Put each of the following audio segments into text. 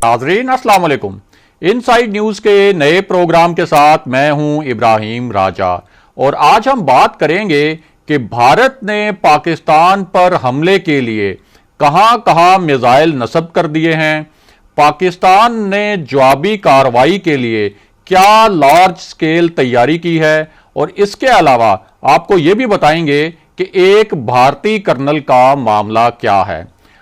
नाजरीन अस्सलाम वालेकुम। इनसाइड न्यूज के नए प्रोग्राम के साथ मैं हूं इब्राहिम राजा और आज हम बात करेंगे कि भारत ने पाकिस्तान पर हमले के लिए कहां कहां मिसाइल नस्ब कर दिए हैं, पाकिस्तान ने जवाबी कार्रवाई के लिए क्या लार्ज स्केल तैयारी की है और इसके अलावा आपको यह भी बताएंगे कि एक भारतीय कर्नल का मामला क्या है।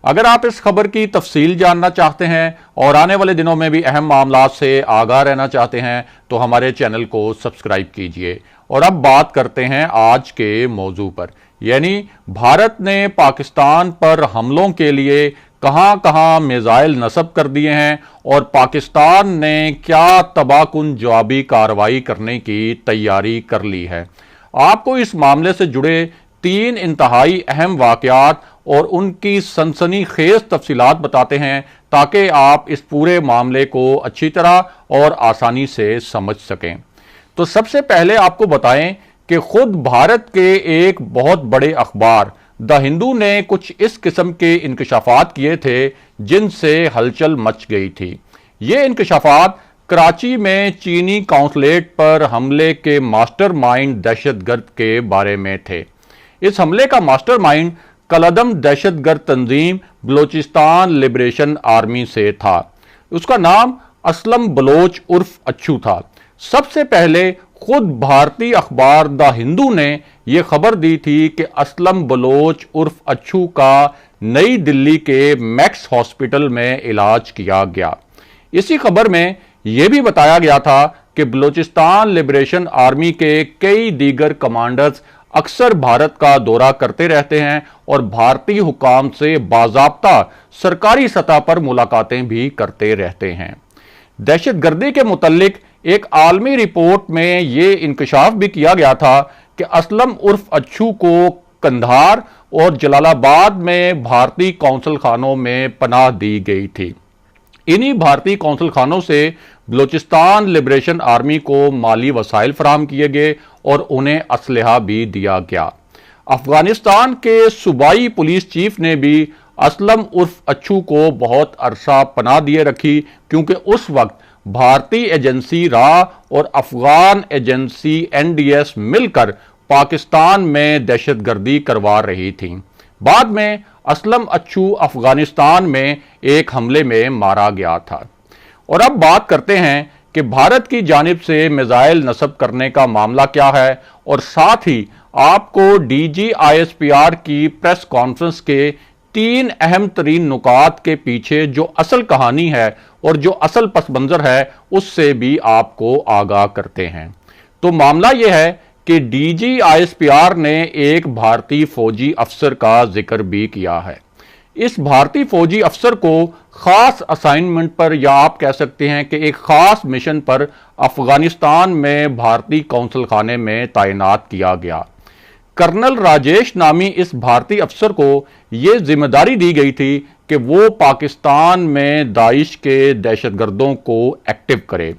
अगर आप इस खबर की तफसील जानना चाहते हैं और आने वाले दिनों में भी अहम मामलात से आगाह रहना चाहते हैं तो हमारे चैनल को सब्सक्राइब कीजिए। और अब बात करते हैं आज के मौजू पर, यानी भारत ने पाकिस्तान पर हमलों के लिए कहां कहां मिसाइल नस्ब कर दिए हैं और पाकिस्तान ने क्या तबाहकुन जवाबी कार्रवाई करने की तैयारी कर ली है। आपको इस मामले से जुड़े 3 इंतहाई अहम वाकयात और उनकी सनसनीखेज तफसीलात बताते हैं ताकि आप इस पूरे मामले को अच्छी तरह और आसानी से समझ सकें। तो सबसे पहले आपको बताएं कि खुद भारत के एक बहुत बड़े अखबार द हिंदू ने कुछ इस किस्म के इंकशाफात किए थे जिनसे हलचल मच गई थी। ये इंकशाफात कराची में चीनी कौंसलेट पर हमले के मास्टरमाइंड दहशतगर्द के बारे में थे। इस हमले का मास्टरमाइंड कलदम दहशतगर्द तंजीम बलोचिस्तान लिबरेशन आर्मी से था। उसका नाम असलम बलोच उर्फ अच्छू था। सबसे पहले खुद भारतीय अखबार द हिंदू ने यह खबर दी थी कि असलम बलोच उर्फ अच्छू का नई दिल्ली के मैक्स हॉस्पिटल में इलाज किया गया। इसी खबर में यह भी बताया गया था कि बलोचिस्तान लिबरेशन आर्मी के कई दीगर कमांडर्स अक्सर भारत का दौरा करते रहते हैं और भारतीय हुकाम से बाज़ाब्ता सरकारी सतह पर मुलाकातें भी करते रहते हैं। दहशतगर्दी के मुतल्लिक एक आलमी रिपोर्ट में यह इंकशाफ भी किया गया था कि असलम उर्फ अच्छू को कंधार और जलालाबाद में भारतीय कौंसल खानों में पनाह दी गई थी। इन्हीं भारतीय कौंसल खानों से बलोचिस्तान लिबरेशन आर्मी को माली वसाइल फराहम किए गए और उन्हें असलहा भी दिया गया। अफगानिस्तान के सूबाई पुलिस चीफ ने भी असलम उर्फ अच्छू को बहुत अरसा पनाह दिए रखी क्योंकि उस वक्त भारतीय एजेंसी रा और अफगान एजेंसी NDS मिलकर पाकिस्तान में दहशतगर्दी करवा रही थी। बाद में असलम अच्छू अफगानिस्तान में एक हमले में मारा गया था। और अब बात करते हैं कि भारत की जानिब से मिसाइल नस्ब करने का मामला क्या है और साथ ही आपको DGISPR की प्रेस कॉन्फ्रेंस के 3 अहम तरीन नुकात के पीछे जो असल कहानी है और जो असल पस मंजर है उससे भी आपको आगाह करते हैं। तो मामला यह है कि DGISPR ने एक भारतीय फौजी अफसर का जिक्र भी किया है। इस भारतीय फौजी अफसर को खास असाइनमेंट पर या आप कह सकते हैं कि एक खास मिशन पर अफगानिस्तान में भारतीय कौंसल खाने में तैनात किया गया। कर्नल राजेश नामी इस भारतीय अफसर को यह जिम्मेदारी दी गई थी कि वो पाकिस्तान में दाइश के दहशतगर्दों को एक्टिव करे।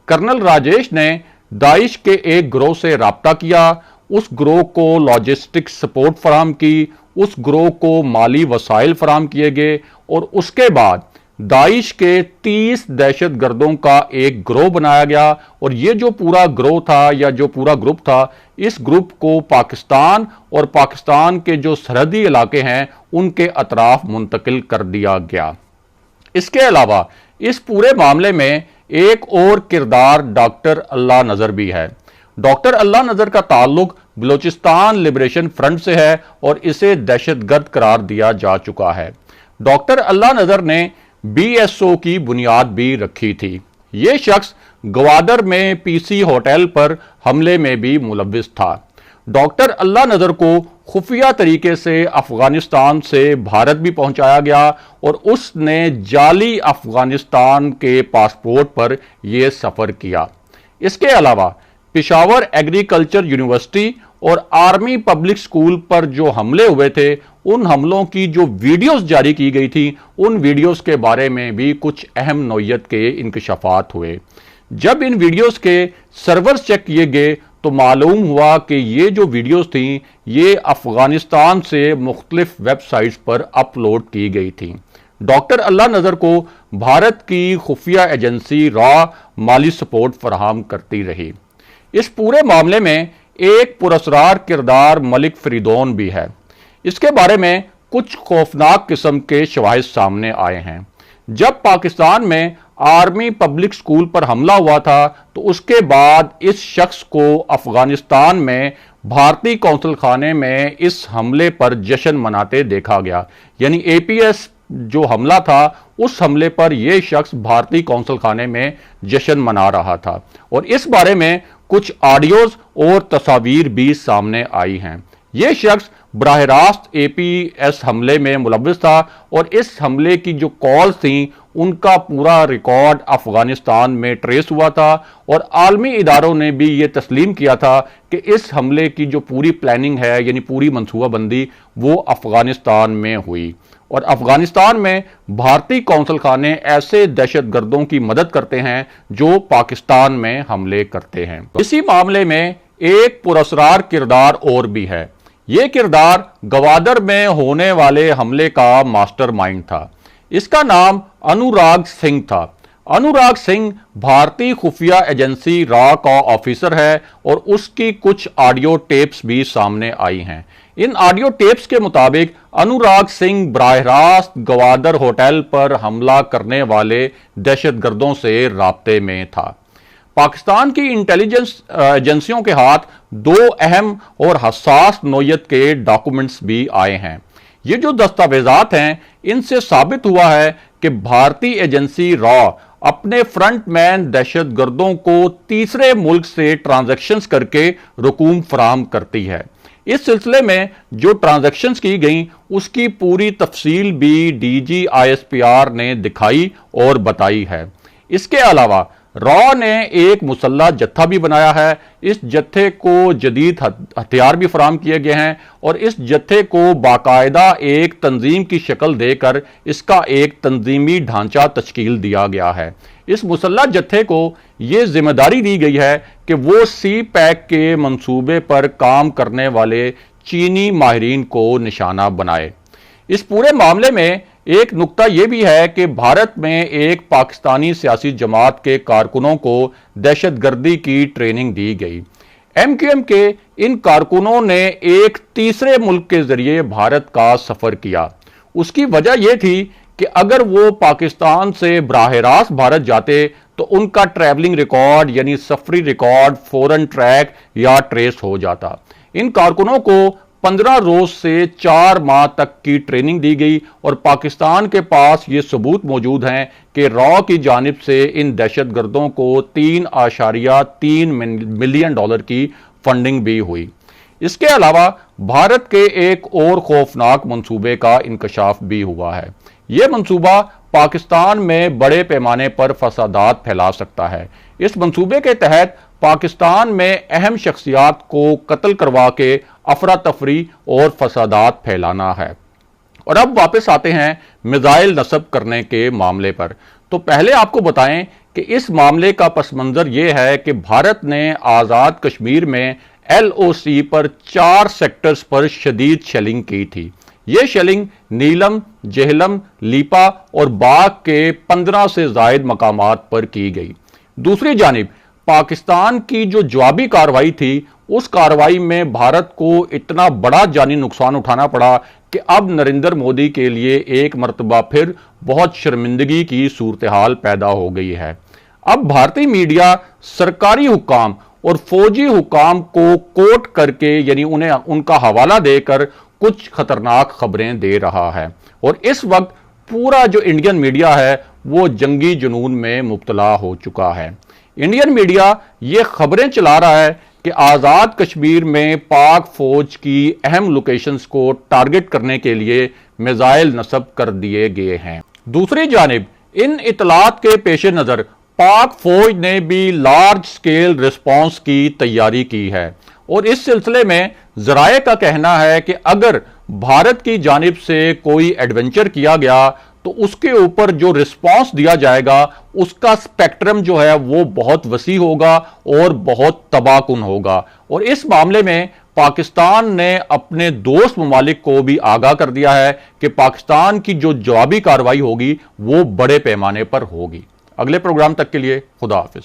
कर्नल राजेश ने दाइश के एक ग्रोह से राब्ता किया, उस ग्रोह को लॉजिस्टिक सपोर्ट फराहम की, उस ग्रोह को माली वसाइल फराहम किए गए और उसके बाद दाइश के 30 दहशतगर्दों का एक ग्रोह बनाया गया। और ये जो पूरा ग्रोह था या जो पूरा ग्रुप था, इस ग्रुप को पाकिस्तान और पाकिस्तान के जो सरहदी इलाके हैं उनके अतराफ मुंतकिल कर दिया गया। इसके अलावा इस पूरे मामले में एक और किरदार डॉक्टर अल्लाह नजर भी है। डॉक्टर अल्लाह नजर का ताल्लुक बलोचिस्तान लिबरेशन फ्रंट से है और इसे दहशतगर्द करार दिया जा चुका है। डॉक्टर अल्लाह नजर ने BSO की बुनियाद भी रखी थी। यह शख्स ग्वादर में PC होटल पर हमले में भी मुलव्विस था। डॉक्टर अल्लाह नजर को खुफिया तरीके से अफगानिस्तान से भारत भी पहुंचाया गया और उसने जाली अफगानिस्तान के पासपोर्ट पर यह सफर किया। इसके अलावा पेशावर एग्रीकल्चर यूनिवर्सिटी और आर्मी पब्लिक स्कूल पर जो हमले हुए थे उन हमलों की जो वीडियोस जारी की गई थी उन वीडियोस के बारे में भी कुछ अहम नौयत के इंकशाफात हुए। जब इन वीडियोस के सर्वर्स चेक किए गए तो मालूम हुआ कि ये जो वीडियोस थी ये अफगानिस्तान से मुख्तलिफ वेबसाइट्स पर अपलोड की गई थी। डॉक्टर अल्लाह नजर को भारत की खुफिया एजेंसी रॉ माली सपोर्ट फराहम करती रही। इस पूरे मामले में एक पुरस्कार किरदार मलिक फरीदौन भी है। इसके बारे में कुछ खौफनाक किस्म के शवाहिद सामने आए हैं। जब पाकिस्तान में आर्मी पब्लिक स्कूल पर हमला हुआ था तो उसके बाद इस शख्स को अफगानिस्तान में भारतीय कौंसल खाने में इस हमले पर जश्न मनाते देखा गया। यानी एपीएस जो हमला था उस हमले पर यह शख्स भारतीय कौंसल खाने में जश्न मना रहा था और इस बारे में कुछ ऑडियोज और तस्वीर भी सामने आई हैं। यह शख्स बराह रास्त एपीएस हमले में मुलव्विस था और इस हमले की जो कॉल्स थी उनका पूरा रिकॉर्ड अफगानिस्तान में ट्रेस हुआ था और आलमी इदारों ने भी ये तस्लीम किया था कि इस हमले की जो पूरी प्लानिंग है यानी पूरी मनसूबाबंदी वो अफगानिस्तान में हुई और अफगानिस्तान में भारतीय कौंसल खाने ऐसे दहशतगर्दों की मदद करते हैं जो पाकिस्तान में हमले करते हैं। इसी मामले में एक पुरस्कार किरदार और भी है। यह किरदार गवादर में होने वाले हमले का मास्टरमाइंड था। इसका नाम अनुराग सिंह था। अनुराग सिंह भारतीय खुफिया एजेंसी रॉ का ऑफिसर है और उसकी कुछ ऑडियो टेप्स भी सामने आई हैं। इन ऑडियो टेप्स के मुताबिक अनुराग सिंह बराह रास्त गवादर होटल पर हमला करने वाले दहशतगर्दों से राब्ते में था। पाकिस्तान की इंटेलिजेंस एजेंसियों के हाथ दो अहम और हसास नोयत के डॉक्यूमेंट्स भी आए हैं। ये जो दस्तावेजात हैं इनसे साबित हुआ है कि भारतीय एजेंसी रॉ अपने फ्रंटमैन दहशतगर्दों को तीसरे मुल्क से ट्रांजैक्शंस करके रकूम फराहम करती है। इस सिलसिले में जो ट्रांजैक्शंस की गई उसकी पूरी तफसील भी DGISPR ने दिखाई और बताई है। इसके अलावा रॉ ने एक मुसल्ला जत्था भी बनाया है। इस जत्थे को जदीद हथियार भी फराहम किए गए हैं और इस जत्थे को बाकायदा एक तंजीम की शक्ल देकर इसका एक तंजीमी ढांचा तश्कील दिया गया है। इस मुसल्ला जत्थे को यह जिम्मेदारी दी गई है कि वो सी पैक के मंसूबे पर काम करने वाले चीनी माहिरीन को निशाना बनाए। इस पूरे मामले में एक नुक्ता यह भी है कि भारत में एक पाकिस्तानी सियासी जमात के कारकुनों को दहशतगर्दी की ट्रेनिंग दी गई। MQM के इन कारकुनों ने एक तीसरे मुल्क के जरिए भारत का सफर किया। उसकी वजह यह थी कि अगर वो पाकिस्तान से बराह रास्त भारत जाते तो उनका ट्रैवलिंग रिकॉर्ड यानी सफरी रिकॉर्ड फौरन ट्रैक या ट्रेस हो जाता। इन कारकुनों को 15 रोज से 4 माह तक की ट्रेनिंग दी गई और पाकिस्तान के पास ये सबूत मौजूद हैं कि रॉ की जानिब से इन दहशतगर्दों को $3.3 मिलियन की फंडिंग भी हुई। इसके अलावा भारत के एक और खौफनाक मंसूबे का इंकशाफ भी हुआ है। यह मंसूबा पाकिस्तान में बड़े पैमाने पर फसादात फैला सकता है। इस मंसूबे के तहत पाकिस्तान में अहम शख्सियात को कत्ल करवा के अफरा तफरी और फसादात फैलाना है। और अब वापस आते हैं मिसाइल नस्ब करने के मामले पर। तो पहले आपको बताएं कि इस मामले का पस मंजर यह है कि भारत ने आज़ाद कश्मीर में LOC पर 4 सेक्टर्स पर शदीद शेलिंग की थी। यह शेलिंग नीलम, जेहलम, लीपा और बाग के 15 से जायद मकामात पर की गई। दूसरी जानिब पाकिस्तान की जो जवाबी कार्रवाई थी उस कार्रवाई में भारत को इतना बड़ा जानी नुकसान उठाना पड़ा कि अब नरेंद्र मोदी के लिए एक मर्तबा फिर बहुत शर्मिंदगी की सूरत हाल पैदा हो गई है। अब भारतीय मीडिया सरकारी हुक्काम और फौजी हुक्काम को कोट करके यानी उन्हें उनका हवाला देकर कुछ खतरनाक खबरें दे रहा है और इस वक्त पूरा जो इंडियन मीडिया है वो जंगी जुनून में मुब्तला हो चुका है। इंडियन मीडिया ये खबरें चला रहा है कि आज़ाद कश्मीर में पाक फौज की अहम लोकेशंस को टारगेट करने के लिए मिसाइल नस्ब कर दिए गए हैं। दूसरी जानिब इन इतलात के पेश नज़र पाक फौज ने भी लार्ज स्केल रिस्पॉन्स की तैयारी की है और इस सिलसिले में जराए का कहना है कि अगर भारत की जानिब से कोई एडवेंचर किया गया تو اس کے اوپر جو رسپانس دیا جائے گا اس کا سپیکٹرم جو ہے وہ بہت وسیع ہوگا اور بہت تباہ کن ہوگا. اور اس معاملے میں پاکستان نے اپنے دوست ممالک کو بھی آگاہ کر دیا ہے کہ پاکستان کی جو جوابی کارروائی ہوگی وہ بڑے پیمانے پر ہوگی. اگلے پروگرام تک کے لیے خدا حافظ.